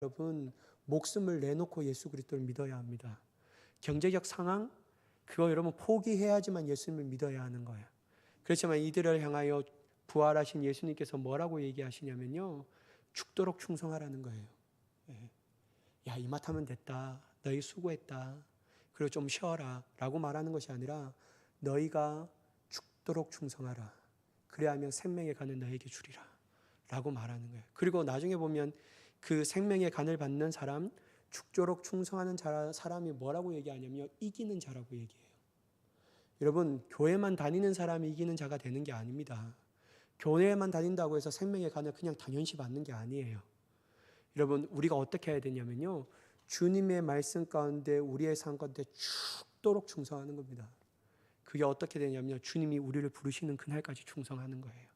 여러분, 목숨을 내놓고 예수 그리스도를 믿어야 합니다. 경제적 상황, 그거 여러분 포기해야지만 예수님을 믿어야 하는 거예요. 그렇지만 이들을 향하여 부활하신 예수님께서 뭐라고 얘기하시냐면요, 죽도록 충성하라는 거예요. 야, 이마타면 됐다, 너희 수고했다, 그리고 좀 쉬어라 라고 말하는 것이 아니라 너희가 죽도록 충성하라, 그래야 하면 생명의 간을 너에게 주리라 라고 말하는 거예요. 그리고 나중에 보면 그 생명의 간을 받는 사람, 죽도록 충성하는 사람이 뭐라고 얘기하냐면요, 이기는 자라고 얘기해요. 여러분, 교회만 다니는 사람이 이기는 자가 되는 게 아닙니다. 교회만 다닌다고 해서 생명의 간을 그냥 당연시 받는 게 아니에요. 여러분, 우리가 어떻게 해야 되냐면요, 주님의 말씀 가운데 우리의 삶 가운데 죽도록 충성하는 겁니다. 그게 어떻게 되냐면요, 주님이 우리를 부르시는 그날까지 충성하는 거예요.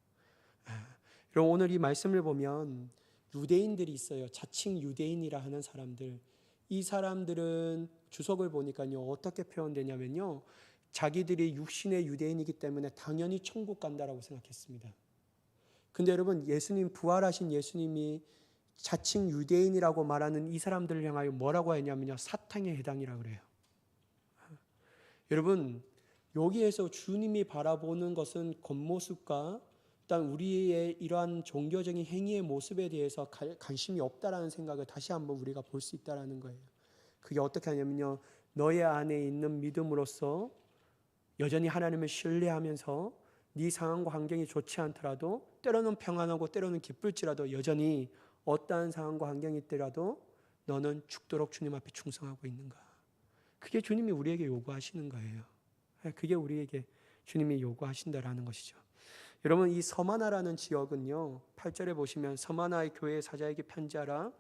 여러분, 오늘 이 말씀을 보면 유대인들이 있어요. 자칭 유대인이라 하는 사람들. 이 사람들은 주석을 보니까요, 어떻게 표현되냐면요, 자기들이 육신의 유대인이기 때문에 당연히 천국 간다라고 생각했습니다. 근데 여러분, 예수님, 부활하신 예수님이 자칭 유대인이라고 말하는 이 사람들을 향하여 뭐라고 했냐면요, 사탕에 해당이라고 그래요. 여러분, 여기에서 주님이 바라보는 것은 겉모습과 일단 우리의 이러한 종교적인 행위의 모습에 대해서 관심이 없다라는 생각을 다시 한번 우리가 볼 수 있다라는 거예요. 그게 어떻게 하냐면요, 너의 안에 있는 믿음으로써 여전히 하나님을 신뢰하면서 네 상황과 환경이 좋지 않더라도, 때로는 평안하고 때로는 기쁠지라도, 여전히 어떠한 상황과 환경이 있더라도 너는 죽도록 주님 앞에 충성하고 있는가. 그게 주님이 우리에게 요구하시는 거예요. 그게 우리에게 주님이 요구하신다라는 것이죠. 여러분, 이 서마나라는 지역은요, 8절에 보시면 서마나의 교회 사자에게 편지하라,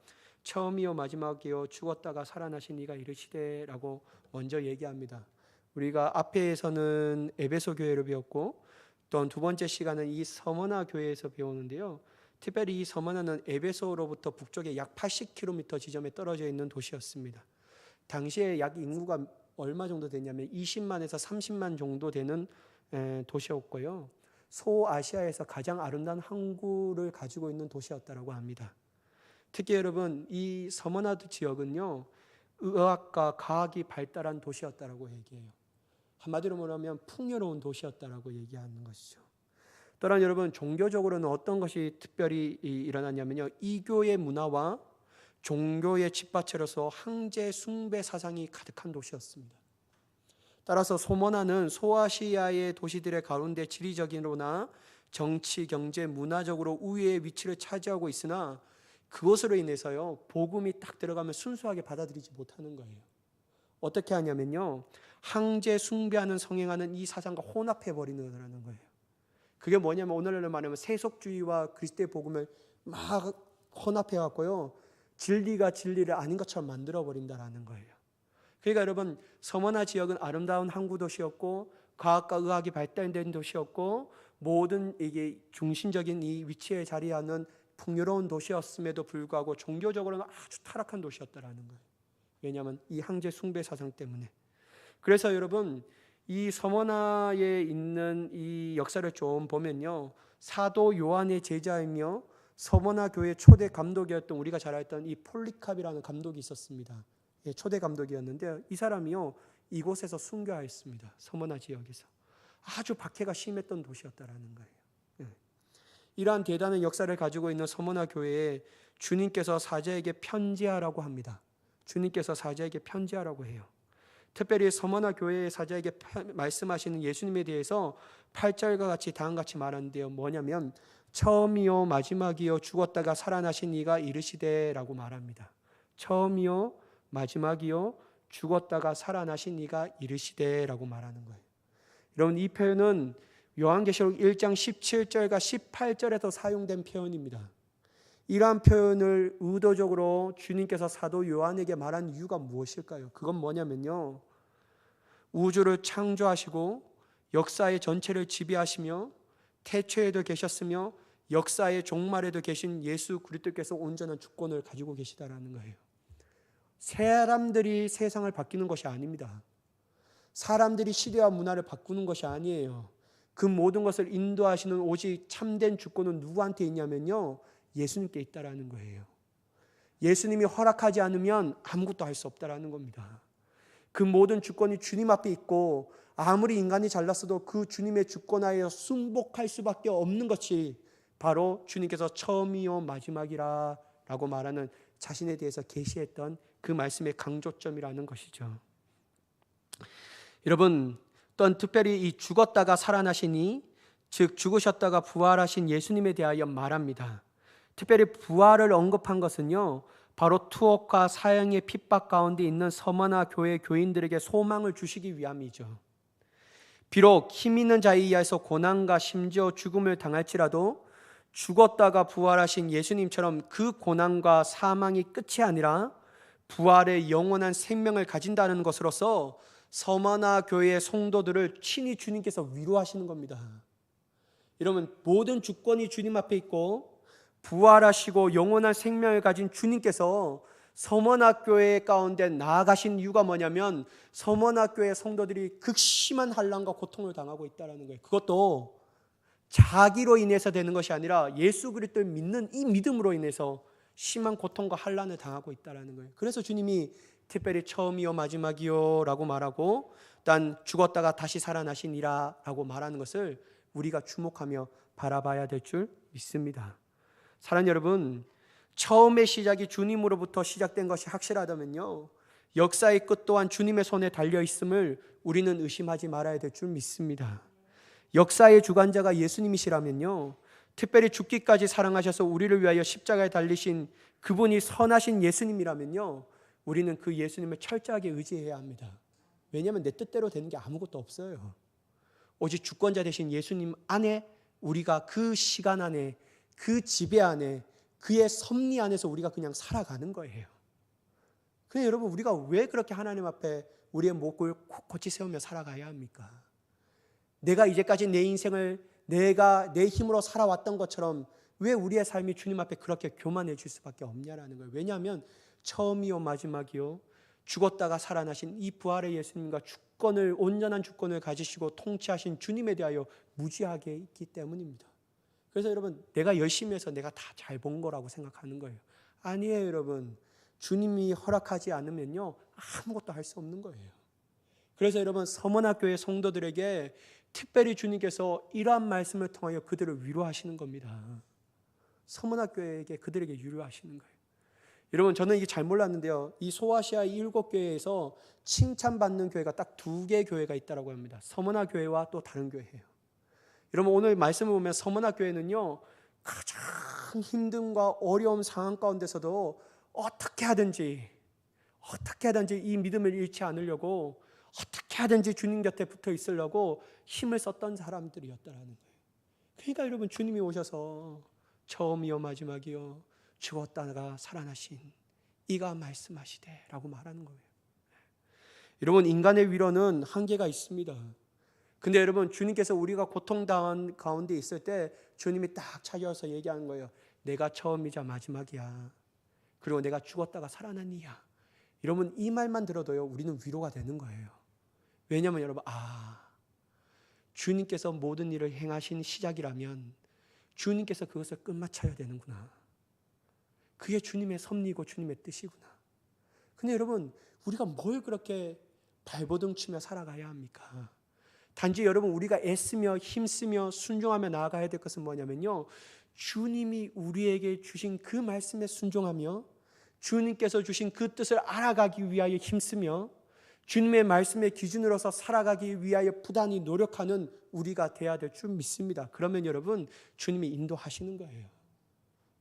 처음이요 마지막이요 죽었다가 살아나신 이가 이르시되 라고 먼저 얘기합니다. 우리가 앞에서는 에베소 교회를 배웠고, 또 두 번째 시간은 이 서머나 교회에서 배우는데요, 특별히 이 서머나는 에베소로부터 북쪽에 약 80km 지점에 떨어져 있는 도시였습니다. 당시에 약 인구가 얼마 정도 되냐면 20만에서 30만 정도 되는 도시였고요, 소아시아에서 가장 아름다운 항구를 가지고 있는 도시였다고 합니다. 특히 여러분, 이 서머나드 지역은요, 의학과 과학이 발달한 도시였다고 얘기해요. 한마디로 말하면 풍요로운 도시였다고 얘기하는 것이죠. 또한 여러분, 종교적으로는 어떤 것이 특별히 일어났냐면요, 이교의 문화와 종교의 집밭으로서 황제 숭배 사상이 가득한 도시였습니다. 따라서 소머나는 소아시아의 도시들의 가운데 지리적으로나 정치, 경제, 문화적으로 우위의 위치를 차지하고 있으나 그것으로 인해서요, 복음이 딱 들어가면 순수하게 받아들이지 못하는 거예요. 어떻게 하냐면요, 황제 숭배하는 성행하는 이 사상과 혼합해 버리는 거예요. 그게 뭐냐면 오늘날로 말하면 세속주의와 그리스도의 복음을 막 혼합해 갖고요, 진리가 진리를 아닌 것처럼 만들어 버린다라는 거예요. 그러니까 여러분, 서머나 지역은 아름다운 항구 도시였고 과학과 의학이 발달된 도시였고 모든 이게 중심적인 이 위치에 자리하는 풍요로운 도시였음에도 불구하고 종교적으로는 아주 타락한 도시였다라는 거예요. 왜냐하면 이 황제 숭배 사상 때문에. 그래서 여러분, 이 서머나에 있는 이 역사를 좀 보면요, 사도 요한의 제자이며 서머나 교회 초대 감독이었던, 우리가 잘 알던 이 폴리캅이라는 감독이 있었습니다. 초대 감독이었는데 이 사람이요, 이곳에서 순교하였습니다. 서머나 지역에서. 아주 박해가 심했던 도시였다라는 거예요. 이러한 대단한 역사를 가지고 있는 서머나 교회에 주님께서 사자에게 편지하라고 합니다. 주님께서 사자에게 편지하라고 해요. 특별히 서머나 교회의 사자에게 말씀하시는 예수님에 대해서 8절과 같이 다음과 같이 말하는데요, 뭐냐면 처음이요 마지막이요 죽었다가 살아나신 이가 이르시되라고 말합니다. 처음이요 마지막이요 죽었다가 살아나신 이가 이르시되라고 말하는 거예요. 여러분, 이 표현은 요한계시록 1장 17절과 18절에서 사용된 표현입니다. 이러한 표현을 의도적으로 주님께서 사도 요한에게 말한 이유가 무엇일까요? 그건 뭐냐면요, 우주를 창조하시고 역사의 전체를 지배하시며 태초에도 계셨으며 역사의 종말에도 계신 예수 그리스도께서 온전한 주권을 가지고 계시다라는 거예요. 사람들이 세상을 바뀌는 것이 아닙니다. 사람들이 시대와 문화를 바꾸는 것이 아니에요. 그 모든 것을 인도하시는 오직 참된 주권은 누구한테 있냐면요, 예수님께 있다라는 거예요. 예수님이 허락하지 않으면 아무것도 할 수 없다라는 겁니다. 그 모든 주권이 주님 앞에 있고 아무리 인간이 잘났어도 그 주님의 주권하에 순복할 수밖에 없는 것이 바로 주님께서 처음이요 마지막이라 라고 말하는 자신에 대해서 계시했던 그 말씀의 강조점이라는 것이죠. 여러분, 또한 특별히 이 죽었다가 살아나시니, 즉 죽으셨다가 부활하신 예수님에 대하여 말합니다. 특별히 부활을 언급한 것은요, 바로 투옥과 사형의 핍박 가운데 있는 서머나 교회 교인들에게 소망을 주시기 위함이죠. 비록 힘 있는 자에 의해서 고난과 심지어 죽음을 당할지라도 죽었다가 부활하신 예수님처럼 그 고난과 사망이 끝이 아니라 부활의 영원한 생명을 가진다는 것으로서 서머나 교회의 성도들을 친히 주님께서 위로하시는 겁니다. 여러분, 모든 주권이 주님 앞에 있고 부활하시고 영원한 생명을 가진 주님께서 서머나교회 가운데 나아가신 이유가 뭐냐면 서머나교회 성도들이 극심한 환난과 고통을 당하고 있다는 거예요. 그것도 자기로 인해서 되는 것이 아니라 예수 그리스도를 믿는 이 믿음으로 인해서 심한 고통과 환난을 당하고 있다는 거예요. 그래서 주님이 특별히 처음이요 마지막이요 라고 말하고 단 죽었다가 다시 살아나시니라 라고 말하는 것을 우리가 주목하며 바라봐야 될 줄 믿습니다. 사랑하는 여러분, 처음의 시작이 주님으로부터 시작된 것이 확실하다면요, 역사의 끝 또한 주님의 손에 달려있음을 우리는 의심하지 말아야 될 줄 믿습니다. 역사의 주관자가 예수님이시라면요, 특별히 죽기까지 사랑하셔서 우리를 위하여 십자가에 달리신 그분이 선하신 예수님이라면요, 우리는 그 예수님을 철저하게 의지해야 합니다. 왜냐하면 내 뜻대로 되는 게 아무것도 없어요. 오직 주권자 되신 예수님 안에 우리가 그 시간 안에 그 지배 안에 그의 섭리 안에서 우리가 그냥 살아가는 거예요. 그런데 여러분, 우리가 왜 그렇게 하나님 앞에 우리의 목을 꼿꼿이 세우며 살아가야 합니까? 내가 이제까지 내 인생을 내가 내 힘으로 살아왔던 것처럼 왜 우리의 삶이 주님 앞에 그렇게 교만해질 수밖에 없냐라는 거예요. 왜냐하면 처음이요 마지막이요 죽었다가 살아나신 이 부활의 예수님과 주권을, 온전한 주권을 가지시고 통치하신 주님에 대하여 무지하게 있기 때문입니다. 그래서 여러분, 내가 열심히 해서 내가 다 잘 본 거라고 생각하는 거예요. 아니에요, 여러분. 주님이 허락하지 않으면요 아무것도 할 수 없는 거예요. 그래서 여러분, 서머나교회 성도들에게 특별히 주님께서 이러한 말씀을 통하여 그들을 위로하시는 겁니다. 서머나교회에게 그들에게 위로하시는 거예요. 여러분, 저는 이게 잘 몰랐는데요, 이 소아시아 7교회에서 칭찬받는 교회가 딱 2개 교회가 있다고 합니다. 서머나교회와 또 다른 교회예요. 여러분, 오늘 말씀을 보면 서머나교회는요 가장 힘듦과 어려운 상황 가운데서도 어떻게 하든지 이 믿음을 잃지 않으려고 어떻게 하든지 주님 곁에 붙어 있으려고 힘을 썼던 사람들이었다라는 거예요. 그러니까 여러분, 주님이 오셔서 처음이요 마지막이요 죽었다가 살아나신 이가 말씀하시되 라고 말하는 거예요. 여러분, 인간의 위로는 한계가 있습니다. 근데 여러분, 주님께서 우리가 고통당한 가운데 있을 때 주님이 딱 찾아와서 얘기하는 거예요. 내가 처음이자 마지막이야. 그리고 내가 죽었다가 살아났니야. 여러분, 이 말만 들어도요 우리는 위로가 되는 거예요. 왜냐하면 여러분, 주님께서 모든 일을 행하신 시작이라면 주님께서 그것을 끝마쳐야 되는구나. 그게 주님의 섭리고 주님의 뜻이구나. 근데 여러분, 우리가 뭘 그렇게 발버둥 치며 살아가야 합니까? 단지 여러분, 우리가 애쓰며 힘쓰며 순종하며 나아가야 될 것은 뭐냐면요, 주님이 우리에게 주신 그 말씀에 순종하며 주님께서 주신 그 뜻을 알아가기 위하여 힘쓰며 주님의 말씀의 기준으로서 살아가기 위하여 부단히 노력하는 우리가 돼야 될 줄 믿습니다. 그러면 여러분, 주님이 인도하시는 거예요.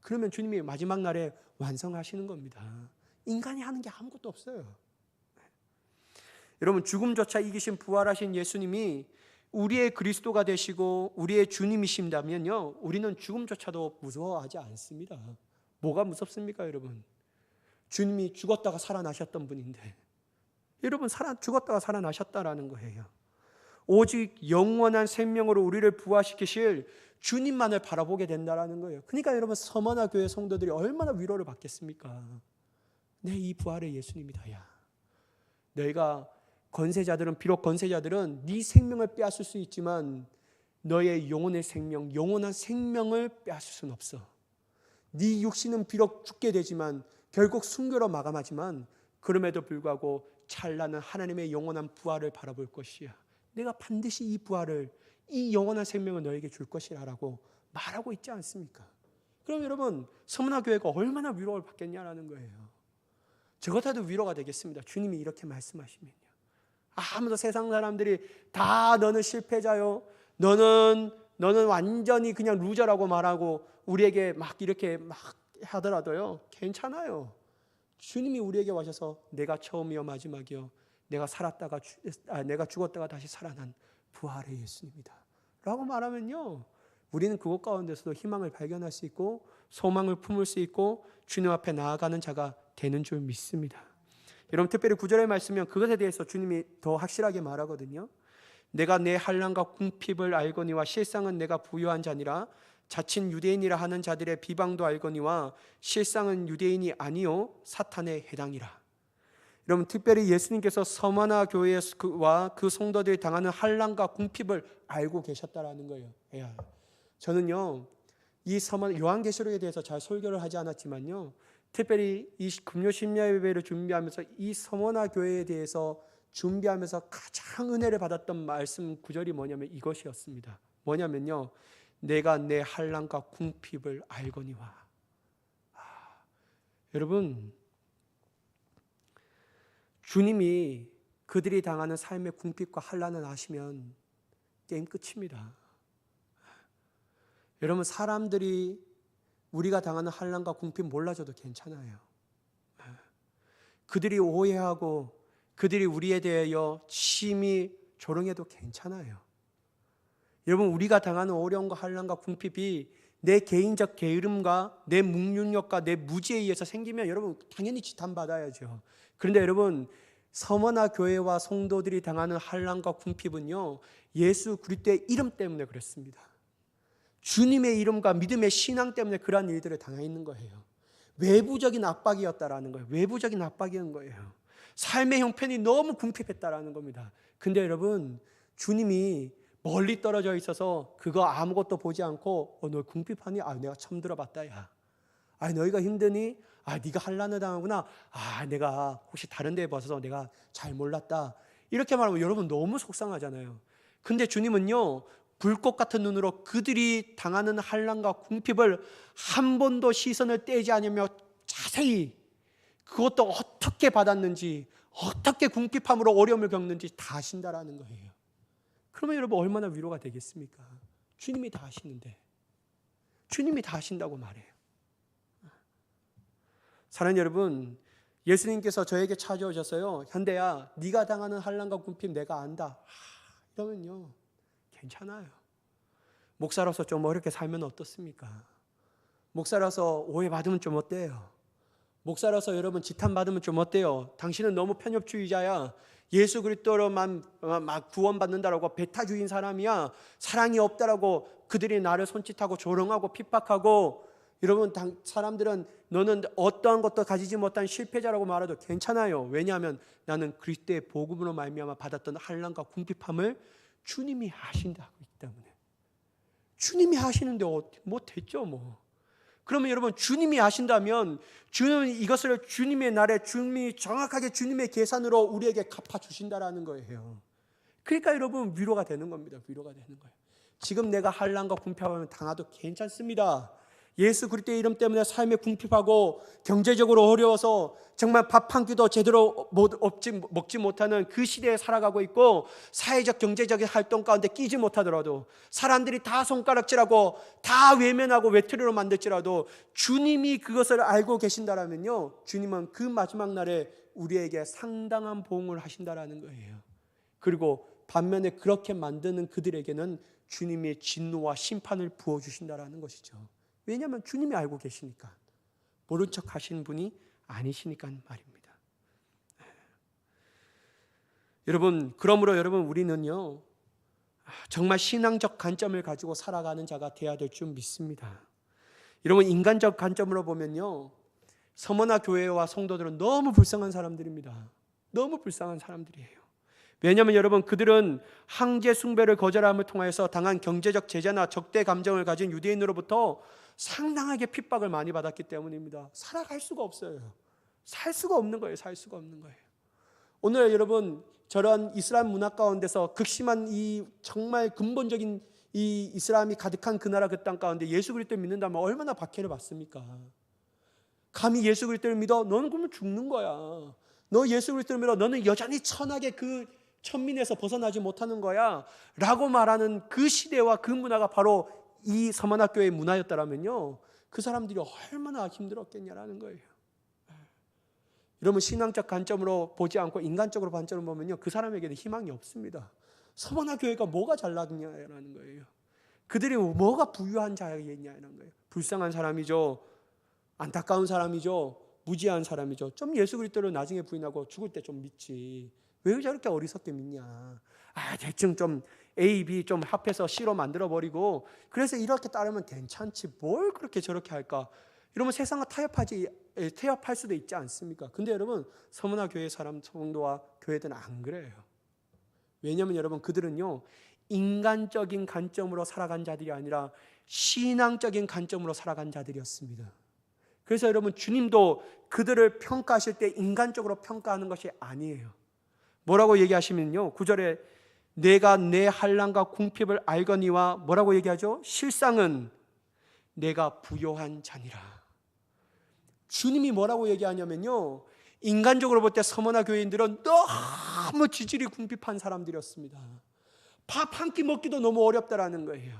그러면 주님이 마지막 날에 완성하시는 겁니다. 인간이 하는 게 아무것도 없어요. 여러분, 죽음조차 이기신 부활하신 예수님이 우리의 그리스도가 되시고 우리의 주님이신다면요, 우리는 죽음조차도 무서워하지 않습니다. 뭐가 무섭습니까, 여러분? 주님이 죽었다가 살아나셨던 분인데, 여러분, 죽었다가 살아나셨다라는 거예요. 오직 영원한 생명으로 우리를 부활시키실 주님만을 바라보게 된다라는 거예요. 그러니까 여러분, 서머나 교회 성도들이 얼마나 위로를 받겠습니까? 내 이 부활의 예수님이다. 야, 너희가 비록 권세자들은 네 생명을 빼앗을 수 있지만 너의 영혼의 생명, 영원한 생명을 빼앗을 수는 없어. 네 육신은 비록 죽게 되지만 결국 순교로 마감하지만 그럼에도 불구하고 찬란한 하나님의 영원한 부활을 바라볼 것이야. 내가 반드시 이 부활을, 이 영원한 생명을 너에게 줄 것이라고 말하고 있지 않습니까? 그럼 여러분, 서문화 교회가 얼마나 위로를 받겠냐라는 거예요. 저 같아도 위로가 되겠습니다. 주님이 이렇게 말씀하시면요. 아무도 세상 사람들이 다 너는 실패자요, 너는 완전히 그냥 루저라고 말하고 우리에게 막 이렇게 막 하더라도요, 괜찮아요. 주님이 우리에게 와셔서 내가 처음이요 마지막이요, 내가 죽었다가 다시 살아난 부활의 예수님이다 라고 말하면요, 우리는 그것 가운데서도 희망을 발견할 수 있고 소망을 품을 수 있고 주님 앞에 나아가는 자가 되는 줄 믿습니다. 여러분, 특별히 9절의 말씀은 그것에 대해서 주님이 더 확실하게 말하거든요. 내가 내 환난과 궁핍을 알거니와 실상은 내가 부유한 자니라. 자칭 유대인이라 하는 자들의 비방도 알거니와 실상은 유대인이 아니요 사탄에 해당이라. 여러분, 특별히 예수님께서 서머나 교회와 그 성도들이 당하는 환난과 궁핍을 알고 계셨다라는 거예요. 저는요, 이 요한계시록에 대해서 잘 설교를 하지 않았지만요, 특별히 이 금요 심야 예배를 준비하면서 이 서머나 교회에 대해서 준비하면서 가장 은혜를 받았던 말씀 구절이 뭐냐면 이것이었습니다. 뭐냐면요, 내가 내 환난과 궁핍을 알거니와. 여러분, 주님이 그들이 당하는 삶의 궁핍과 환난을 아시면 게임 끝입니다. 여러분, 사람들이 우리가 당하는 환난과 궁핍 몰라줘도 괜찮아요. 그들이 오해하고 그들이 우리에 대하여 심히 조롱해도 괜찮아요. 여러분, 우리가 당하는 어려움과 환난과 궁핍이 내 개인적 게으름과 내 무능력과 내 무지에 의해서 생기면 여러분 당연히 지탄받아야죠. 그런데 여러분, 서머나 교회와 성도들이 당하는 환난과 궁핍은요, 예수 그리스도의 이름 때문에 그렇습니다. 주님의 이름과 믿음의 신앙 때문에 그러한 일들을 당하는 거예요. 외부적인 압박이었다라는 거예요. 외부적인 압박이었던 거예요. 삶의 형편이 너무 궁핍했다라는 겁니다. 근데 여러분, 주님이 멀리 떨어져 있어서 그거 아무것도 보지 않고 너 궁핍하니? 내가 처음 들어봤다. 야, 너희가 힘드니? 네가 환난을 당하구나. 내가 혹시 다른 데에 봐서 내가 잘 몰랐다. 이렇게 말하면 여러분 너무 속상하잖아요. 근데 주님은요, 불꽃 같은 눈으로 그들이 당하는 환난과 궁핍을 한 번도 시선을 떼지 않으며 자세히 그것도 어떻게 받았는지, 어떻게 궁핍함으로 어려움을 겪는지 다 아신다라는 거예요. 그러면 여러분 얼마나 위로가 되겠습니까? 주님이 다 아시는데, 주님이 다 아신다고 말해요. 사랑하는 여러분, 예수님께서 저에게 찾아오셔서요, 현대야 네가 당하는 환난과 궁핍 내가 안다 이러면요 괜찮아요. 목사로서 좀 어렵게 살면 어떻습니까? 목사라서 오해받으면 좀 어때요? 목사라서 여러분 지탄받으면 좀 어때요? 당신은 너무 편협주의자야. 예수 그리스도로만 막 구원받는다라고 배타주의인 사람이야. 사랑이 없다라고 그들이 나를 손짓하고 조롱하고 핍박하고, 여러분 사람들은 너는 어떠한 것도 가지지 못한 실패자라고 말해도 괜찮아요. 왜냐하면 나는 그리스도의 복음으로 말미암아 받았던 환난과 궁핍함을 주님이 아신다고 있기 때문에. 주님이 아시는데 뭐 됐죠 뭐. 그러면 여러분, 주님이 아신다면 주님은 이것을 주님의 날에 주님이 정확하게 주님의 계산으로 우리에게 갚아주신다라는 거예요. 그러니까 여러분 위로가 되는 겁니다. 위로가 되는 거예요. 지금 내가 환난과 궁핍하면 당하도 괜찮습니다. 예수 그리스도의 이름 때문에 삶에 궁핍하고 경제적으로 어려워서 정말 밥 한 끼도 제대로 먹지 못하는 그 시대에 살아가고 있고, 사회적 경제적인 활동 가운데 끼지 못하더라도, 사람들이 다 손가락질하고 다 외면하고 외톨이로 만들지라도 주님이 그것을 알고 계신다라면요, 주님은 그 마지막 날에 우리에게 상당한 보응을 하신다라는 거예요. 그리고 반면에 그렇게 만드는 그들에게는 주님의 진노와 심판을 부어주신다라는 것이죠. 왜냐하면 주님이 알고 계시니까, 모른 척 하시는 분이 아니시니까 말입니다. 여러분, 그러므로 여러분 우리는요 정말 신앙적 관점을 가지고 살아가는 자가 되어야 될 줄 믿습니다. 여러분, 인간적 관점으로 보면요, 서머나 교회와 성도들은 너무 불쌍한 사람들입니다. 너무 불쌍한 사람들이에요. 왜냐하면 여러분, 그들은 황제 숭배를 거절함을 통해서 당한 경제적 제재나 적대 감정을 가진 유대인으로부터 상당하게 핍박을 많이 받았기 때문입니다. 살아갈 수가 없어요. 살 수가 없는 거예요. 살 수가 없는 거예요. 오늘 여러분 저런 이슬람 문화 가운데서 극심한 이 정말 근본적인 이 이슬람이 가득한 그 나라 그 땅 가운데 예수 그리스도를 믿는다면 얼마나 박해를 받습니까? 감히 예수 그리스도를 믿어? 너는 그러면 죽는 거야. 너 예수 그리스도를 믿어? 너는 여전히 천하의 그 천민에서 벗어나지 못하는 거야 라고 말하는 그 시대와 그 문화가 바로 이 서만학교의 문화였다면요, 그 사람들이 얼마나 힘들었겠냐라는 거예요. 여러분 신앙적 관점으로 보지 않고 인간적으로 관점으로 보면요, 그 사람에게는 희망이 없습니다. 서만학교회가 뭐가 잘나겠냐라는 거예요. 그들이 뭐가 부유한 자였냐는 거예요. 불쌍한 사람이죠. 안타까운 사람이죠. 무지한 사람이죠. 좀 예수 그리스도를 나중에 부인하고 죽을 때 좀 믿지. 왜 저렇게 어리석게 믿냐. 대충 좀 A, B 좀 합해서 C로 만들어버리고 그래서 이렇게 따르면 괜찮지. 뭘 그렇게 저렇게 할까. 이러면 세상과 타협할 수도 있지 않습니까? 근데 여러분 서문화 교회 사람 성도와 교회들은 안 그래요. 왜냐하면 여러분 그들은요 인간적인 관점으로 살아간 자들이 아니라 신앙적인 관점으로 살아간 자들이었습니다. 그래서 여러분 주님도 그들을 평가하실 때 인간적으로 평가하는 것이 아니에요. 뭐라고 얘기하시면요 9절에 내가 내 환난과 궁핍을 알거니와 뭐라고 얘기하죠? 실상은 내가 부요한 자니라. 주님이 뭐라고 얘기하냐면요 인간적으로 볼 때 서머나 교인들은 너무 지질이 궁핍한 사람들이었습니다. 밥 한 끼 먹기도 너무 어렵다라는 거예요.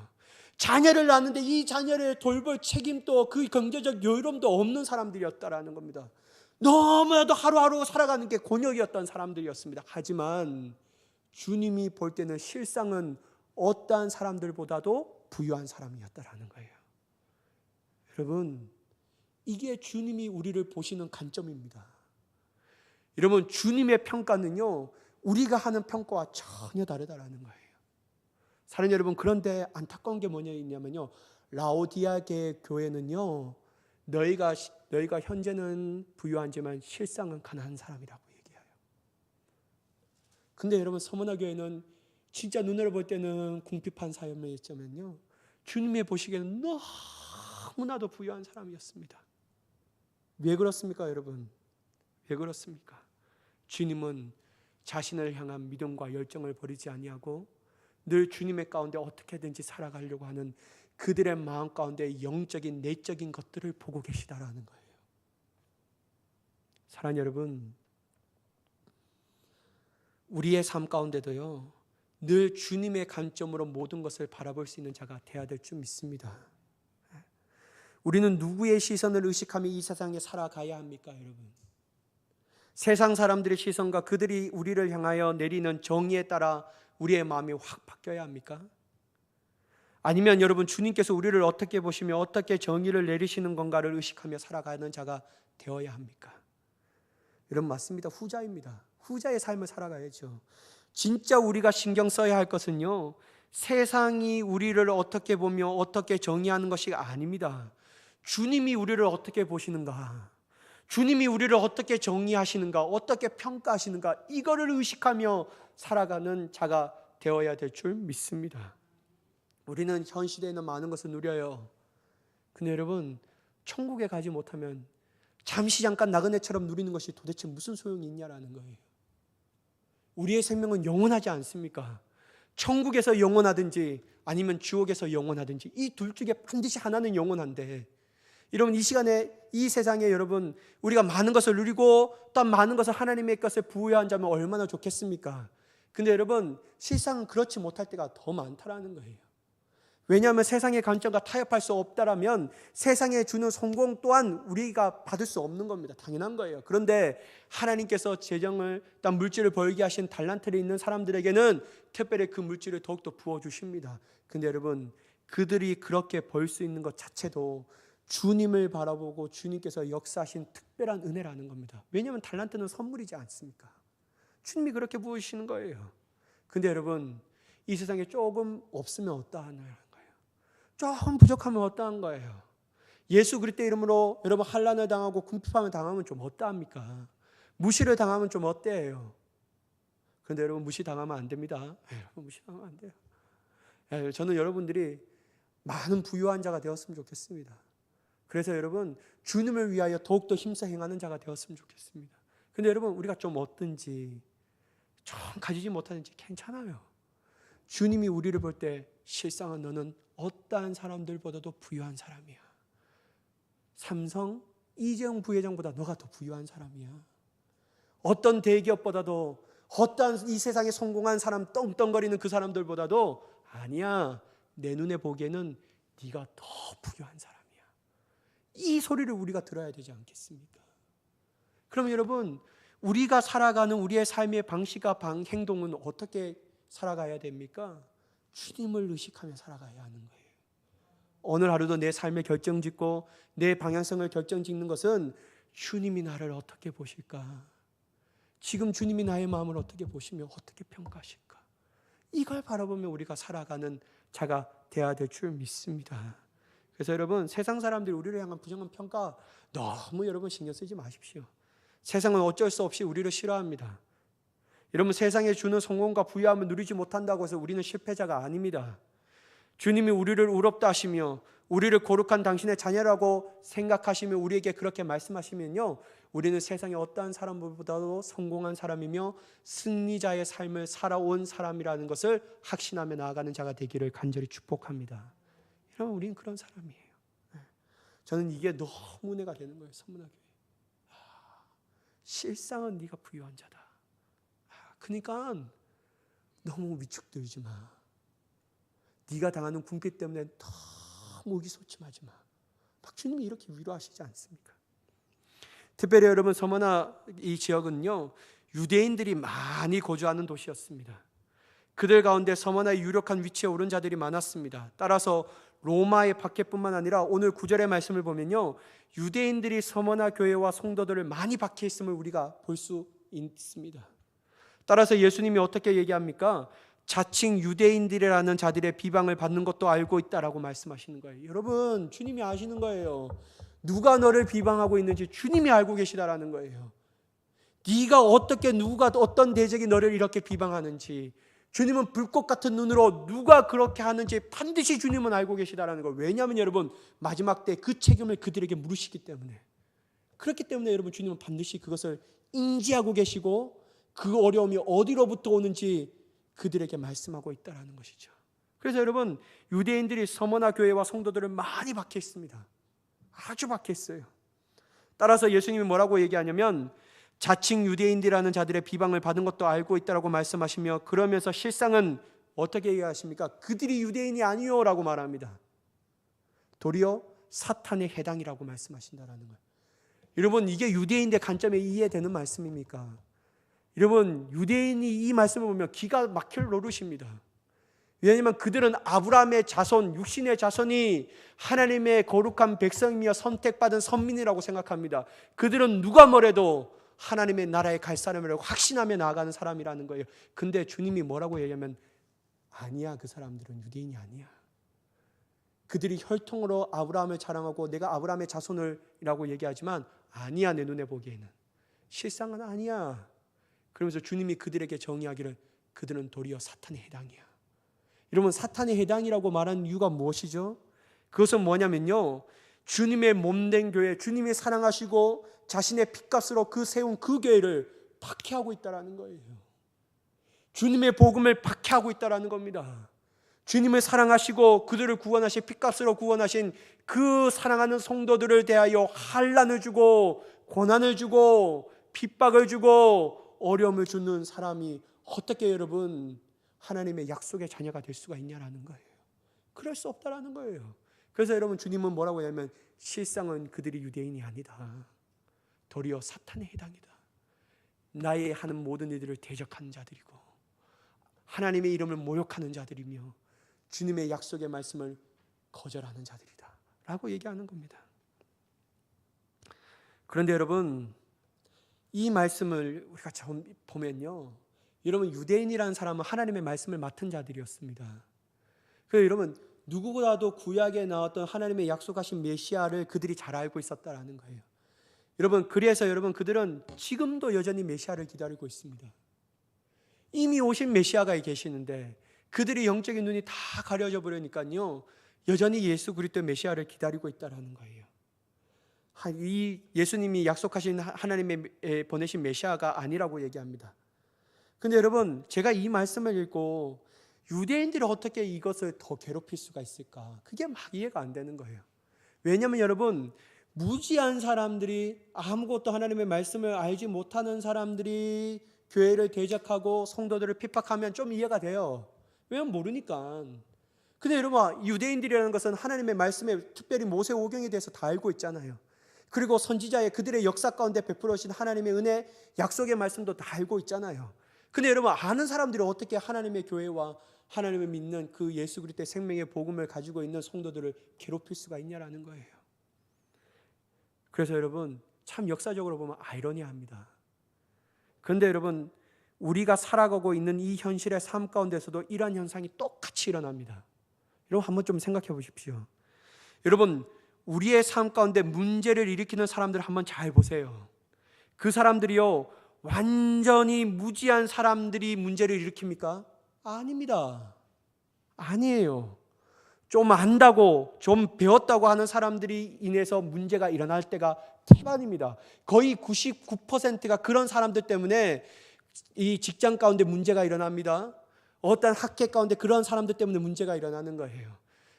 자녀를 낳았는데 이 자녀를 돌볼 책임도 그 경제적 여유로움도 없는 사람들이었다라는 겁니다. 너무나도 하루하루 살아가는 게 곤욕이었던 사람들이었습니다. 하지만 주님이 볼 때는 실상은 어떠한 사람들보다도 부유한 사람이었다라는 거예요. 여러분 이게 주님이 우리를 보시는 관점입니다. 여러분 주님의 평가는요 우리가 하는 평가와 전혀 다르다라는 거예요. 사랑하는 여러분, 그런데 안타까운 게 뭐냐면요 라오디아 교회는요 너희가 현재는 부유하지만 실상은 가난한 사람이라고 얘기해요. 근데 여러분 서문화 교회는 진짜 눈으로 볼 때는 궁핍한 사람이었지만요 주님이 보시기에는 너무나도 부유한 사람이었습니다. 왜 그렇습니까 여러분? 왜 그렇습니까? 주님은 자신을 향한 믿음과 열정을 버리지 아니하고 늘 주님의 가운데 어떻게든지 살아가려고 하는 그들의 마음 가운데 영적인 내적인 것들을 보고 계시다라는 거예요. 사랑하는 여러분, 우리의 삶 가운데도요 늘 주님의 관점으로 모든 것을 바라볼 수 있는 자가 되어야 될 줄 믿습니다. 우리는 누구의 시선을 의식하며 이 세상에 살아가야 합니까 여러분? 세상 사람들의 시선과 그들이 우리를 향하여 내리는 정의에 따라 우리의 마음이 확 바뀌어야 합니까? 아니면 여러분 주님께서 우리를 어떻게 보시며 어떻게 정의를 내리시는 건가를 의식하며 살아가는 자가 되어야 합니까? 여러분 맞습니다. 후자입니다. 후자의 삶을 살아가야죠. 진짜 우리가 신경 써야 할 것은요 세상이 우리를 어떻게 보며 어떻게 정의하는 것이 아닙니다. 주님이 우리를 어떻게 보시는가, 주님이 우리를 어떻게 정의하시는가, 어떻게 평가하시는가, 이거를 의식하며 살아가는 자가 되어야 될 줄 믿습니다. 우리는 현 시대에는 많은 것을 누려요. 근데 여러분 천국에 가지 못하면 잠시 잠깐 나그네처럼 누리는 것이 도대체 무슨 소용이 있냐라는 거예요. 우리의 생명은 영원하지 않습니까? 천국에서 영원하든지 아니면 지옥에서 영원하든지 이 둘 중에 반드시 하나는 영원한데, 여러분 이 시간에 이 세상에 여러분 우리가 많은 것을 누리고 또 많은 것을 하나님의 것을 부여한다면 얼마나 좋겠습니까? 근데 여러분 실상은 그렇지 못할 때가 더 많다라는 거예요. 왜냐하면 세상의 관점과 타협할 수 없다라면 세상에 주는 성공 또한 우리가 받을 수 없는 겁니다. 당연한 거예요. 그런데 하나님께서 재정을 또 물질을 벌게 하신 달란트를 있는 사람들에게는 특별히 그 물질을 더욱더 부어주십니다. 근데 여러분 그들이 그렇게 벌 수 있는 것 자체도 주님을 바라보고 주님께서 역사하신 특별한 은혜라는 겁니다. 왜냐하면 달란트는 선물이지 않습니까? 주님이 그렇게 부으시는 거예요. 근데 여러분 이 세상에 조금 없으면 어떠하냐는 거예요. 조금 부족하면 어떠한 거예요. 예수 그리스도 이름으로 여러분 환난을 당하고 궁핍함을 당하면 좀 어떠합니까? 무시를 당하면 좀 어때요? 그런데 여러분 무시당하면 안 됩니다. 여러분 무시당하면 안 돼요. 저는 여러분들이 많은 부유한 자가 되었으면 좋겠습니다. 그래서 여러분 주님을 위하여 더욱더 힘써 행하는 자가 되었으면 좋겠습니다. 근데 여러분 우리가 좀 어떤지 좀 가지지 못하는지 괜찮아요. 주님이 우리를 볼 때 실상은 너는 어떠한 사람들보다도 부유한 사람이야. 삼성 이재용 부회장보다 너가 더 부유한 사람이야. 어떤 대기업보다도 어떠한 이 세상에 성공한 사람 떵떵거리는 그 사람들보다도 아니야. 내 눈에 보기에는 네가 더 부유한 사람이야. 이 소리를 우리가 들어야 되지 않겠습니까? 그럼 여러분 우리가 살아가는 우리의 삶의 방식과 행동은 어떻게 살아가야 됩니까? 주님을 의식하며 살아가야 하는 거예요. 오늘 하루도 내 삶의 결정짓고 내 방향성을 결정짓는 것은 주님이 나를 어떻게 보실까? 지금 주님이 나의 마음을 어떻게 보시며 어떻게 평가하실까? 이걸 바라보며 우리가 살아가는 자가 되어야 될 줄 믿습니다. 그래서 여러분 세상 사람들이 우리를 향한 부정한 평가 너무 여러분 신경 쓰지 마십시오. 세상은 어쩔 수 없이 우리를 싫어합니다. 여러분 세상에 주는 성공과 부유함을 누리지 못한다고 해서 우리는 실패자가 아닙니다. 주님이 우리를 의롭다 하시며 우리를 거룩한 당신의 자녀라고 생각하시며 우리에게 그렇게 말씀하시면요, 우리는 세상의 어떠한 사람보다도 성공한 사람이며 승리자의 삶을 살아온 사람이라는 것을 확신하며 나아가는 자가 되기를 간절히 축복합니다. 여러분 우리는 그런 사람이에요. 저는 이게 너무 은혜가 되는 거예요. 선문화교회. 실상은 네가 부유한 자다. 그러니까 너무 위축되지 마. 네가 당하는 궁핍 때문에 너무 의기소침하지 마. 막 주님이 이렇게 위로하시지 않습니까? 특별히 여러분 서머나 이 지역은요 유대인들이 많이 거주하는 도시였습니다. 그들 가운데 서머나의 유력한 위치에 오른 자들이 많았습니다. 따라서 로마의 박해뿐만 아니라 오늘 9절의 말씀을 보면요 유대인들이 서머나 교회와 성도들을 많이 박해했음을 우리가 볼 수 있습니다. 따라서 예수님이 어떻게 얘기합니까? 자칭 유대인들이라는 자들의 비방을 받는 것도 알고 있다라고 말씀하시는 거예요. 여러분 주님이 아시는 거예요. 누가 너를 비방하고 있는지 주님이 알고 계시다라는 거예요. 네가 어떻게 누가 어떤 대적이 너를 이렇게 비방하는지 주님은 불꽃 같은 눈으로 누가 그렇게 하는지 반드시 주님은 알고 계시다라는 거예요. 왜냐하면 여러분 마지막 때 그 책임을 그들에게 물으시기 때문에. 그렇기 때문에 여러분 주님은 반드시 그것을 인지하고 계시고 그 어려움이 어디로부터 오는지 그들에게 말씀하고 있다는 것이죠. 그래서 여러분 유대인들이 서머나 교회와 성도들을 많이 박해했습니다. 아주 박해했어요. 따라서 예수님이 뭐라고 얘기하냐면 자칭 유대인들이라는 자들의 비방을 받은 것도 알고 있다고 말씀하시며 그러면서 실상은 어떻게 얘기하십니까? 그들이 유대인이 아니요라고 말합니다. 도리어 사탄의 해당이라고 말씀하신다는 거예요. 여러분 이게 유대인의 관점에 이해되는 말씀입니까? 여러분 유대인이 이 말씀을 보면 기가 막힐 노릇입니다. 왜냐하면 그들은 아브라함의 자손, 육신의 자손이 하나님의 거룩한 백성이며 선택받은 선민이라고 생각합니다. 그들은 누가 뭐래도 하나님의 나라에 갈 사람이라고 확신하며 나아가는 사람이라는 거예요. 근데 주님이 뭐라고 얘기하면 아니야, 그 사람들은 유대인이 아니야. 그들이 혈통으로 아브라함을 자랑하고 내가 아브라함의 자손이라고 얘기하지만 아니야, 내 눈에 보기에는 실상은 아니야. 그러면서 주님이 그들에게 정의하기를 그들은 도리어 사탄의 해당이야. 여러분 사탄의 해당이라고 말하는 이유가 무엇이죠? 그것은 뭐냐면요 주님의 몸된 교회, 주님이 사랑하시고 자신의 핏값으로 세운 그 교회를 박해하고 있다는 거예요. 주님의 복음을 박해하고 있다는 겁니다. 주님을 사랑하시고 그들을 구원하신 핏값으로 구원하신 그 사랑하는 성도들을 대하여 환난을 주고 고난을 주고 핍박을 주고 어려움을 주는 사람이 어떻게 여러분 하나님의 약속의 자녀가 될 수가 있냐라는 거예요. 그럴 수 없다라는 거예요. 그래서 여러분 주님은 뭐라고 하냐면 실상은 그들이 유대인이 아니다. 도리어 사탄의 해당이다. 나의 하는 모든 일들을 대적하는 자들이고 하나님의 이름을 모욕하는 자들이며 주님의 약속의 말씀을 거절하는 자들이다 라고 얘기하는 겁니다. 그런데 여러분 이 말씀을 우리가 보면요 여러분 유대인이라는 사람은 하나님의 말씀을 맡은 자들이었습니다. 그래서 여러분 누구보다도 구약에 나왔던 하나님의 약속하신 메시아를 그들이 잘 알고 있었다라는 거예요. 여러분 그래서 여러분 그들은 지금도 여전히 메시아를 기다리고 있습니다. 이미 오신 메시아가 계시는데 그들의 영적인 눈이 다 가려져 버리니까요 여전히 예수 그리스도의 메시아를 기다리고 있다라는 거예요. 이 예수님이 약속하신 하나님의 보내신 메시아가 아니라고 얘기합니다. 근데 여러분, 제가 이 말씀을 읽고 유대인들이 어떻게 이것을 더 괴롭힐 수가 있을까? 그게 막 이해가 안 되는 거예요. 왜냐하면 여러분, 무지한 사람들이, 아무것도 하나님의 말씀을 알지 못하는 사람들이 교회를 대적하고 성도들을 핍박하면 좀 이해가 돼요. 왜냐면 모르니까. 근데 여러분, 유대인들이라는 것은 하나님의 말씀에, 특별히 모세 오경에 대해서 다 알고 있잖아요. 그리고 선지자의 그들의 역사 가운데 베풀어 주신 하나님의 은혜, 약속의 말씀도 다 알고 있잖아요. 근데 여러분, 아는 사람들이 어떻게 하나님의 교회와 하나님을 믿는 그 예수 그리스도의 생명의 복음을 가지고 있는 성도들을 괴롭힐 수가 있냐라는 거예요. 그래서 여러분, 참 역사적으로 보면 아이러니합니다. 그런데 여러분, 우리가 살아가고 있는 이 현실의 삶 가운데서도 이러한 현상이 똑같이 일어납니다. 여러분, 한번 좀 생각해 보십시오. 여러분, 우리의 삶 가운데 문제를 일으키는 사람들을 한번 잘 보세요. 그 사람들이요, 완전히 무지한 사람들이 문제를 일으킵니까? 아닙니다. 아니에요. 좀 안다고, 좀 배웠다고 하는 사람들이 인해서 문제가 일어날 때가 태반입니다. 거의 99%가 그런 사람들 때문에 이 직장 가운데 문제가 일어납니다. 어떤 학계 가운데 그런 사람들 때문에 문제가 일어나는 거예요.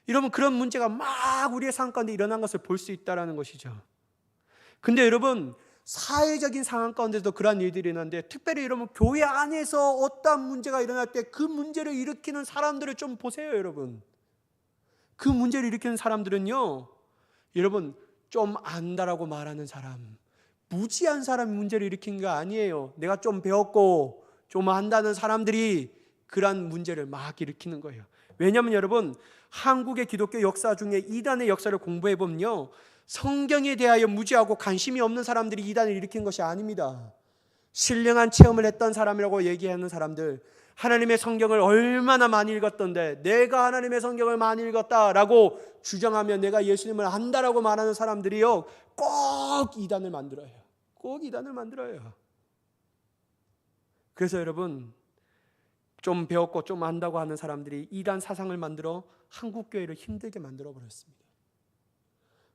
여러분, 그런 문제가 막 우리의 삶 가운데 일어난 것을 볼 수 있다는 것이죠. 근데 여러분, 사회적인 상황 가운데도 그러한 일들이 일어나는데, 특별히 여러분, 교회 안에서 어떤 문제가 일어날 때 그 문제를 일으키는 사람들을 좀 보세요. 여러분, 그 문제를 일으키는 사람들은요, 여러분, 좀 안다라고 말하는 사람, 무지한 사람이 문제를 일으킨 게 아니에요. 내가 좀 배웠고 좀 안다는 사람들이 그러한 문제를 막 일으키는 거예요. 왜냐하면 여러분, 한국의 기독교 역사 중에 이단의 역사를 공부해 보면요, 성경에 대하여 무지하고 관심이 없는 사람들이 이단을 일으킨 것이 아닙니다. 신령한 체험을 했던 사람이라고 얘기하는 사람들, 하나님의 성경을 얼마나 많이 읽었던데, 내가 하나님의 성경을 많이 읽었다라고 주장하며 내가 예수님을 안다라고 말하는 사람들이요, 꼭 이단을 만들어요. 꼭 이단을 만들어요. 그래서 여러분, 좀 배웠고 좀 안다고 하는 사람들이 이단 사상을 만들어 한국 교회를 힘들게 만들어 버렸습니다.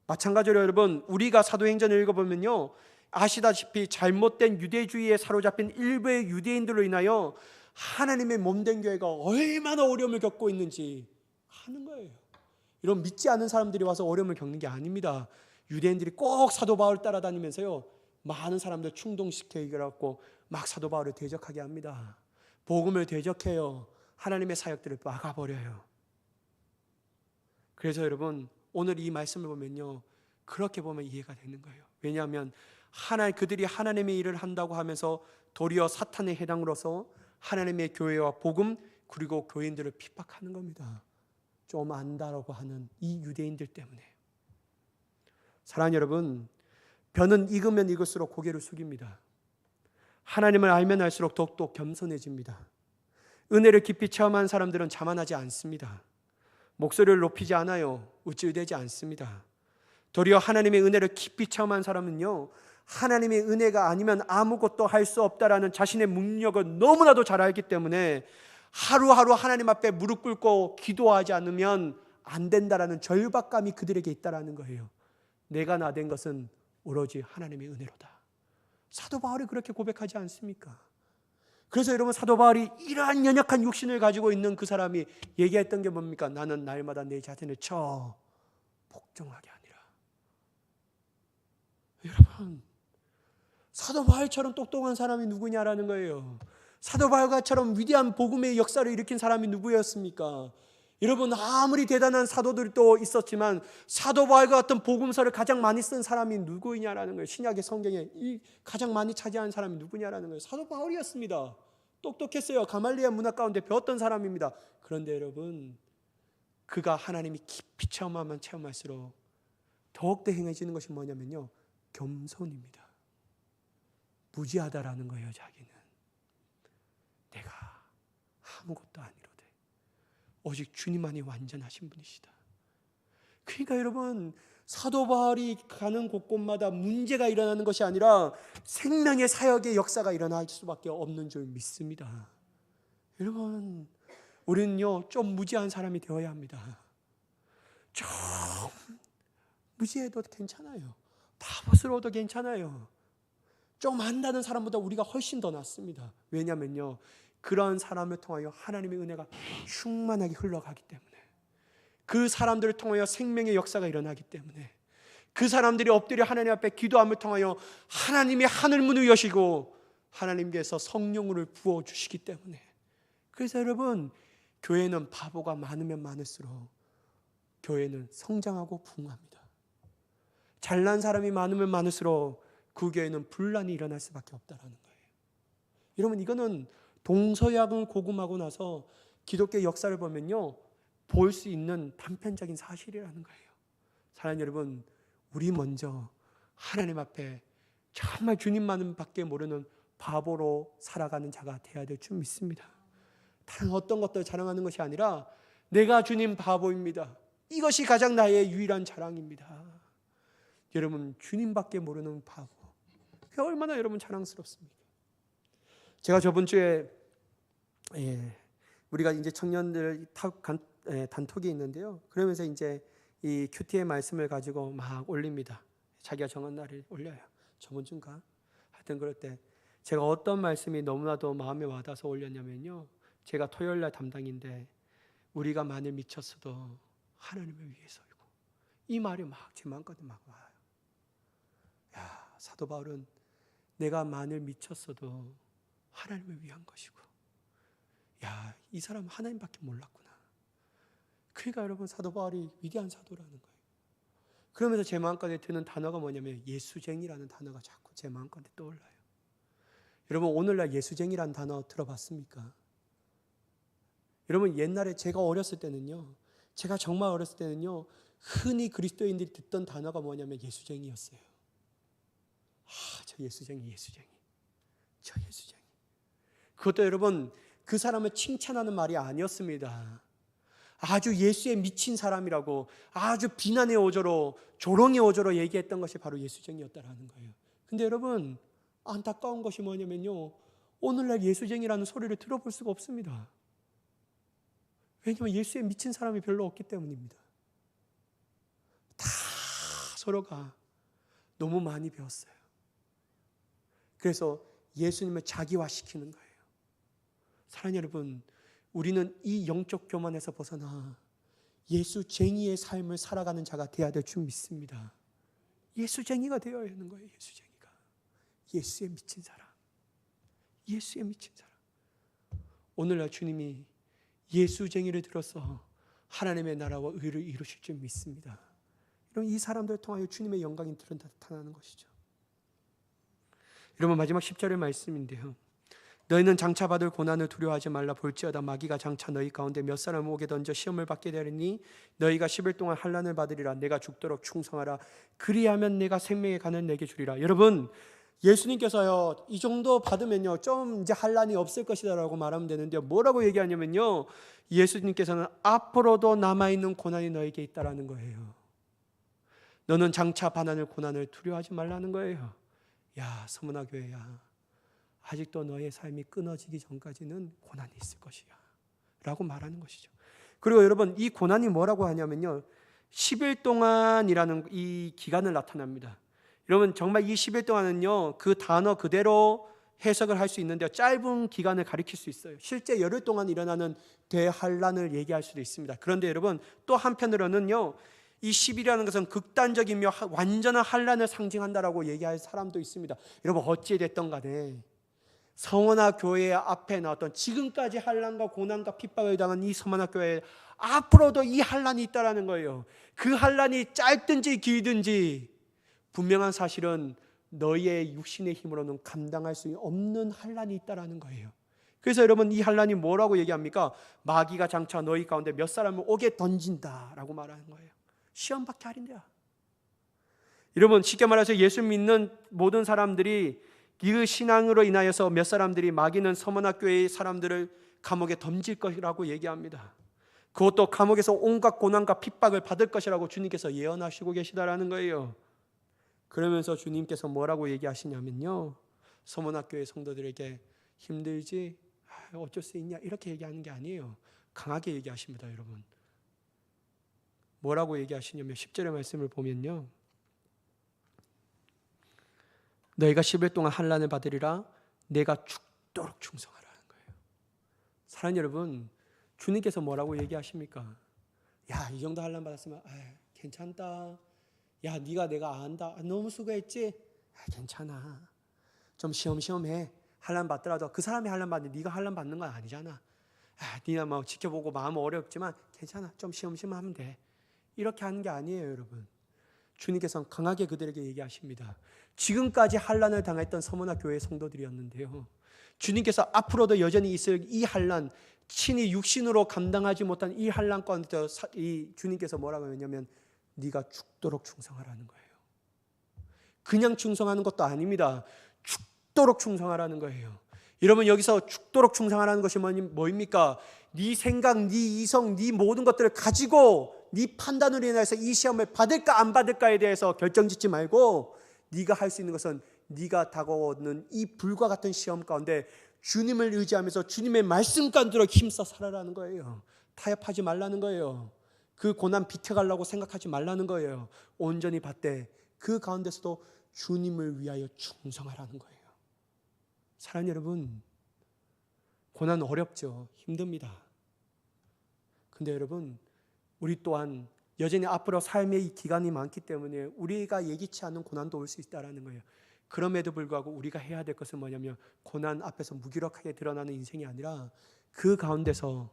마찬가지로 여러분, 우리가 사도행전을 읽어보면요, 아시다시피 잘못된 유대주의에 사로잡힌 일부의 유대인들로 인하여 하나님의 몸된 교회가 얼마나 어려움을 겪고 있는지 아는 거예요. 이런 믿지 않은 사람들이 와서 어려움을 겪는 게 아닙니다. 유대인들이 꼭 사도 바울 따라다니면서요, 많은 사람들 충동시켜 이겨갖고 막 사도 바울을 대적하게 합니다. 복음을 대적해요. 하나님의 사역들을 막아버려요. 그래서 여러분, 오늘 이 말씀을 보면요, 그렇게 보면 이해가 되는 거예요. 왜냐하면 그들이 하나님의 일을 한다고 하면서 도리어 사탄의 해당으로서 하나님의 교회와 복음, 그리고 교인들을 핍박하는 겁니다. 좀 안다라고 하는 이 유대인들 때문에. 사랑하는 여러분, 벼는 익으면 익을수록 고개를 숙입니다. 하나님을 알면 알수록 더욱더 겸손해집니다. 은혜를 깊이 체험한 사람들은 자만하지 않습니다. 목소리를 높이지 않아요. 우쭐대지 않습니다. 도리어 하나님의 은혜를 깊이 체험한 사람은요, 하나님의 은혜가 아니면 아무것도 할 수 없다라는 자신의 능력을 너무나도 잘 알기 때문에 하루하루 하나님 앞에 무릎 꿇고 기도하지 않으면 안 된다라는 절박감이 그들에게 있다라는 거예요. 내가 나된 것은 오로지 하나님의 은혜로다. 사도 바울이 그렇게 고백하지 않습니까? 그래서 여러분, 사도 바울이 이러한 연약한 육신을 가지고 있는 그 사람이 얘기했던 게 뭡니까? 나는 날마다 내 자신을 쳐 복종하게 하니라. 여러분, 사도 바울처럼 똑똑한 사람이 누구냐라는 거예요. 사도 바울처럼 위대한 복음의 역사를 일으킨 사람이 누구였습니까? 여러분, 아무리 대단한 사도들도 있었지만 사도 바울과 같은 복음서를 가장 많이 쓴 사람이 누구냐라는 거예요. 신약의 성경에 가장 많이 차지한 사람이 누구냐라는 거예요. 사도 바울이었습니다. 똑똑했어요. 가말리엘 문화 가운데 배웠던 사람입니다. 그런데 여러분, 그가 하나님이 깊이 체험하면 체험할수록 더욱더 행해지는 것이 뭐냐면요, 겸손입니다. 무지하다라는 거예요. 자기는 내가 아무것도 아니로되 오직 주님만이 완전하신 분이시다. 그러니까 여러분, 사도 바울이 가는 곳곳마다 문제가 일어나는 것이 아니라 생명의 사역의 역사가 일어날 수밖에 없는 줄 믿습니다. 여러분, 우리는요, 좀 무지한 사람이 되어야 합니다. 좀 무지해도 괜찮아요. 다봇으로도 괜찮아요. 좀 안다는 사람보다 우리가 훨씬 더 낫습니다. 왜냐면요, 그런 사람을 통하여 하나님의 은혜가 충만하게 흘러가기 때문에, 그 사람들을 통하여 생명의 역사가 일어나기 때문에, 그 사람들이 엎드려 하나님 앞에 기도함을 통하여 하나님의 하늘 문을 여시고 하나님께서 성령을 부어주시기 때문에. 그래서 여러분, 교회는 바보가 많으면 많을수록 교회는 성장하고 부흥합니다. 잘난 사람이 많으면 많을수록 그 교회는 분란이 일어날 수밖에 없다라는 거예요. 여러분, 이거는 동서양을 고금하고 나서 기독교 역사를 보면요, 볼 수 있는 단편적인 사실이라는 거예요. 사랑하는 여러분, 우리 먼저 하나님 앞에 정말 주님만 밖에 모르는 바보로 살아가는 자가 되어야 될 줄 믿습니다. 다른 어떤 것들 자랑하는 것이 아니라 내가 주님 바보입니다. 이것이 가장 나의 유일한 자랑입니다. 여러분, 주님밖에 모르는 바보, 그게 얼마나 여러분 자랑스럽습니까? 제가 저번 주에 우리가 이제 청년들 단톡이 있는데요. 그러면서 이제 이 큐티의 말씀을 가지고 막 올립니다. 자기가 정한 날을 올려요. 저번 주인가? 하여튼 그럴 때 제가 어떤 말씀이 너무나도 마음에 와닿아서 올렸냐면요, 제가 토요일 날 담당인데 우리가 만일 미쳤어도 하나님을 위해서이고, 이 말이 막 제 마음까지 막 와요. 야, 사도 바울은 내가 만일 미쳤어도 하나님을 위한 것이고, 야, 이 사람은 하나님밖에 몰랐구나. 그러니까 여러분, 사도 바울이 위대한 사도라는 거예요. 그러면서 제 마음까지 드는 단어가 뭐냐면 예수쟁이라는 단어가 자꾸 제 마음까지 떠올라요. 여러분, 오늘날 예수쟁이라는 단어 들어봤습니까? 여러분, 옛날에 제가 어렸을 때는요, 제가 정말 어렸을 때는요, 흔히 그리스도인들이 듣던 단어가 뭐냐면 예수쟁이였어요. 저 예수쟁이, 저 예수쟁이. 그것도 여러분, 그 사람을 칭찬하는 말이 아니었습니다. 아주 예수에 미친 사람이라고, 아주 비난의 어조로, 조롱의 어조로 얘기했던 것이 바로 예수쟁이였다라는 거예요. 근데 여러분, 안타까운 것이 뭐냐면요, 오늘날 예수쟁이라는 소리를 들어볼 수가 없습니다. 왜냐하면 예수에 미친 사람이 별로 없기 때문입니다. 다 서로가 너무 많이 배웠어요. 그래서 예수님을 자기화시키는 거예요. 사랑하는 여러분, 우리는 이 영적 교만에서 벗어나 예수쟁이의 삶을 살아가는 자가 되어야 될 줄 믿습니다. 예수쟁이가 되어야 하는 거예요. 예수쟁이가. 예수에 미친 사람. 예수에 미친 사람. 오늘날 주님이 예수쟁이를 들어서 하나님의 나라와 의를 이루실 줄 믿습니다. 여러분, 이 사람들을 통하여 주님의 영광이 나타나는 것이죠. 여러분, 마지막 10절의 말씀인데요, 너희는 장차 받을 고난을 두려워하지 말라. 볼지어다 마귀가 장차 너희 가운데 몇 사람을 오게 던져 시험을 받게 되리니 너희가 10일 동안 환난을 받으리라. 내가 죽도록 충성하라. 그리하면 내가 생명의 간을 내게 주리라. 여러분, 예수님께서요, 이 정도 받으면요, 좀 이제 환난이 없을 것이다라고 말하면 되는데, 뭐라고 얘기하냐면요, 예수님께서는 앞으로도 남아있는 고난이 너에게 있다라는 거예요. 너는 장차 받는 고난을 두려워하지 말라는 거예요. 야, 서문화 교회야, 아직도 너의 삶이 끊어지기 전까지는 고난이 있을 것이야 라고 말하는 것이죠. 그리고 여러분, 이 고난이 뭐라고 하냐면요, 10일 동안이라는 이 기간을 나타납니다. 여러분, 정말 이 10일 동안은요, 그 단어 그대로 해석을 할 수 있는데요, 짧은 기간을 가리킬 수 있어요. 실제 열흘 동안 일어나는 대환란을 얘기할 수도 있습니다. 그런데 여러분, 또 한편으로는요, 이 10일이라는 것은 극단적이며 완전한 환란을 상징한다라고 얘기할 사람도 있습니다. 여러분, 어찌 됐든 간에 서머나 교회 앞에 나왔던 지금까지 환란과 고난과 핍박을 당한 이 서머나 교회에 앞으로도 이 환란이 있다라는 거예요. 그 환란이 짧든지 길든지 분명한 사실은 너희의 육신의 힘으로는 감당할 수 없는 환란이 있다라는 거예요. 그래서 여러분, 이 환란이 뭐라고 얘기합니까? 마귀가 장차 너희 가운데 몇 사람을 오게 던진다라고 말하는 거예요. 시험밖에 아닌데요. 여러분, 쉽게 말해서 예수 믿는 모든 사람들이 그 신앙으로 인하여서 몇 사람들이 마귀는 서문학교의 사람들을 감옥에 던질 것이라고 얘기합니다. 그것도 감옥에서 온갖 고난과 핍박을 받을 것이라고 주님께서 예언하시고 계시다라는 거예요. 그러면서 주님께서 뭐라고 얘기하시냐면요, 서문학교의 성도들에게 힘들지? 어쩔 수 있냐? 이렇게 얘기하는 게 아니에요. 강하게 얘기하십니다. 여러분, 뭐라고 얘기하시냐면 10절의 말씀을 보면요, 너희가 10일 동안 환난을 받으리라. 내가 죽도록 충성하라는 거예요. 사랑하는 여러분, 주님께서 뭐라고 얘기하십니까? 야, 이 정도 환난 받았으면 괜찮다. 야, 네가 내가 안다. 너무 수고했지? 괜찮아. 좀 시험시험 해. 환난 받더라도 그 사람이 환난 받는데 네가 환난 받는 건 아니잖아. 네가 뭐 지켜보고 마음은 어렵지만 괜찮아. 좀 시험시험 하면 돼. 이렇게 하는 게 아니에요, 여러분. 주님께서는 강하게 그들에게 얘기하십니다. 지금까지 환난을 당했던 서머나 교회 성도들이었는데요, 주님께서 앞으로도 여전히 있을 이 환난, 친히 육신으로 감당하지 못한 이 환난 가운데 이 주님께서 뭐라고 하냐면 네가 죽도록 충성하라는 거예요. 그냥 충성하는 것도 아닙니다. 죽도록 충성하라는 거예요. 여러분, 여기서 죽도록 충성하라는 것이 뭐입니까? 네 생각, 네 이성, 네 모든 것들을 가지고 네 판단으로 인해서 이 시험을 받을까 안 받을까에 대해서 결정짓지 말고, 네가 할 수 있는 것은 네가 다가오는 이 불과 같은 시험 가운데 주님을 의지하면서 주님의 말씀 가운데로 힘써 살아라는 거예요. 타협하지 말라는 거예요. 그 고난 비켜가려고 생각하지 말라는 거예요. 온전히 받되 그 가운데서도 주님을 위하여 충성하라는 거예요. 사랑하는 여러분, 고난 어렵죠. 힘듭니다. 근데 여러분, 우리 또한 여전히 앞으로 삶의 이 기간이 많기 때문에 우리가 예기치 않은 고난도 올 수 있다는 거예요. 그럼에도 불구하고 우리가 해야 될 것은 뭐냐면, 고난 앞에서 무기력하게 드러나는 인생이 아니라 그 가운데서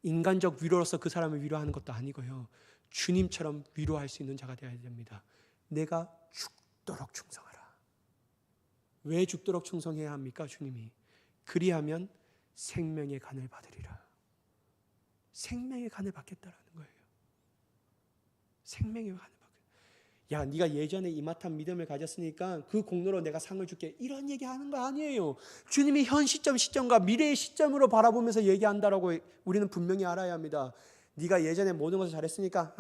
인간적 위로로서 그 사람을 위로하는 것도 아니고요, 주님처럼 위로할 수 있는 자가 되어야 됩니다. 내가 죽도록 충성하라. 왜 죽도록 충성해야 합니까? 주님이 그리하면 생명의 간을 받으리라. 생명의 간을 받겠다라는 거예요. 생명의 간을 받겠다. 야, 네가 예전에 이마탄 믿음을 가졌으니까 그 공로로 내가 상을 줄게, 이런 얘기하는 거 아니에요. 주님이 현 시점과 미래의 시점으로 바라보면서 얘기한다라고 우리는 분명히 알아야 합니다. 네가 예전에 모든 것을 잘했으니까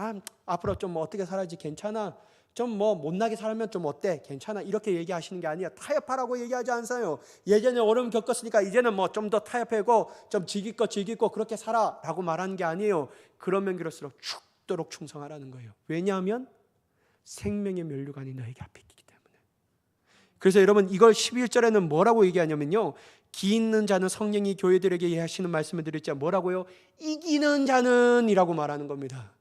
앞으로 좀 어떻게 살아야지 괜찮아. 좀 못나게 살면 좀 어때? 괜찮아. 이렇게 얘기하시는 게 아니야. 타협하라고 얘기하지 않아요. 예전에 어려움 겪었으니까 이제는 좀 더 타협하고 좀 즐기고 그렇게 살아라고 말하는 게 아니에요. 그러면 그럴수록 죽도록 충성하라는 거예요. 왜냐하면 생명의 면류관이 너에게 앞에 있기 때문에. 그래서 여러분, 이걸 11절에는 뭐라고 얘기하냐면요, 기 있는 자는 성령이 교회들에게 하시는 말씀을 드렸죠. 뭐라고요? 이기는 자는 이라고 말하는 겁니다.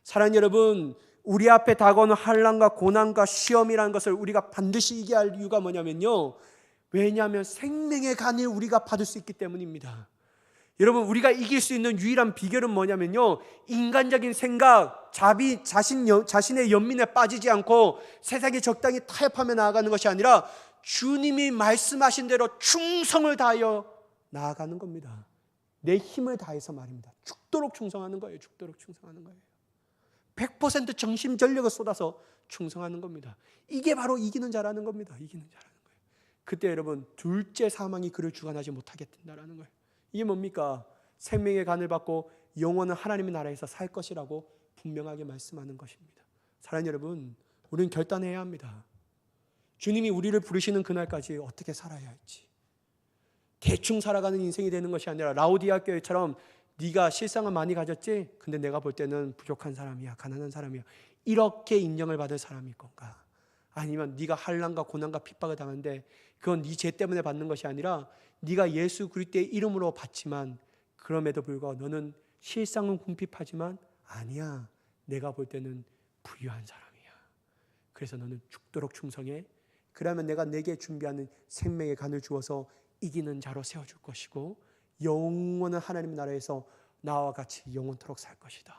사랑하는 여러분, 우리 앞에 다가오는 환난과 고난과 시험이라는 것을 우리가 반드시 이겨야 할 이유가 뭐냐면요, 왜냐하면 생명의 간을 우리가 받을 수 있기 때문입니다. 여러분, 우리가 이길 수 있는 유일한 비결은 뭐냐면요, 인간적인 생각, 자신의 연민에 빠지지 않고 세상에 적당히 타협하며 나아가는 것이 아니라 주님이 말씀하신 대로 충성을 다하여 나아가는 겁니다. 내 힘을 다해서 말입니다. 죽도록 충성하는 거예요. 죽도록 충성하는 거예요. 100% 정신전력을 쏟아서 충성하는 겁니다. 이게 바로 이기는 자라는 겁니다. 이기는 자라는 거예요. 그때 여러분, 둘째 사망이 그를 주관하지 못하게 된다는 거예요. 이게 뭡니까? 생명의 간을 받고 영원한 하나님의 나라에서 살 것이라고 분명하게 말씀하는 것입니다. 사랑하는 여러분, 우리는 결단해야 합니다. 주님이 우리를 부르시는 그날까지 어떻게 살아야 할지. 대충 살아가는 인생이 되는 것이 아니라 라오디아 교회처럼 네가 실상은 많이 가졌지? 근데 내가 볼 때는 부족한 사람이야, 가난한 사람이야, 이렇게 인정을 받을 사람일 건가? 아니면 네가 환난과 고난과 핍박을 당하는데 그건 네 죄 때문에 받는 것이 아니라 네가 예수 그리스도의 이름으로 받지만 그럼에도 불구하고 너는 실상은 궁핍하지만 아니야, 내가 볼 때는 부유한 사람이야. 그래서 너는 죽도록 충성해. 그러면 내가 내게 준비하는 생명의 간을 주어서 이기는 자로 세워줄 것이고 영원한 하나님의 나라에서 나와 같이 영원토록 살 것이다.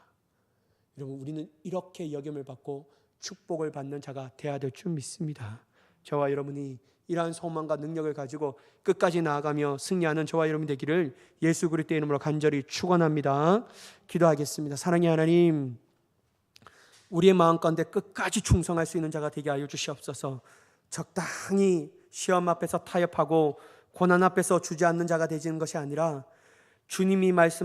여러분, 우리는 이렇게 여김을 받고 축복을 받는 자가 되어야 될 줄 믿습니다. 저와 여러분이 이러한 소망과 능력을 가지고 끝까지 나아가며 승리하는 저와 여러분이 되기를 예수 그리스도의 이름으로 간절히 축원합니다. 기도하겠습니다. 사랑의 하나님, 우리의 마음 가운데 끝까지 충성할 수 있는 자가 되게 하여 주시옵소서. 적당히 시험 앞에서 타협하고 고난 앞에서 주저앉는 자가 되지는 것이 아니라 주님이 말씀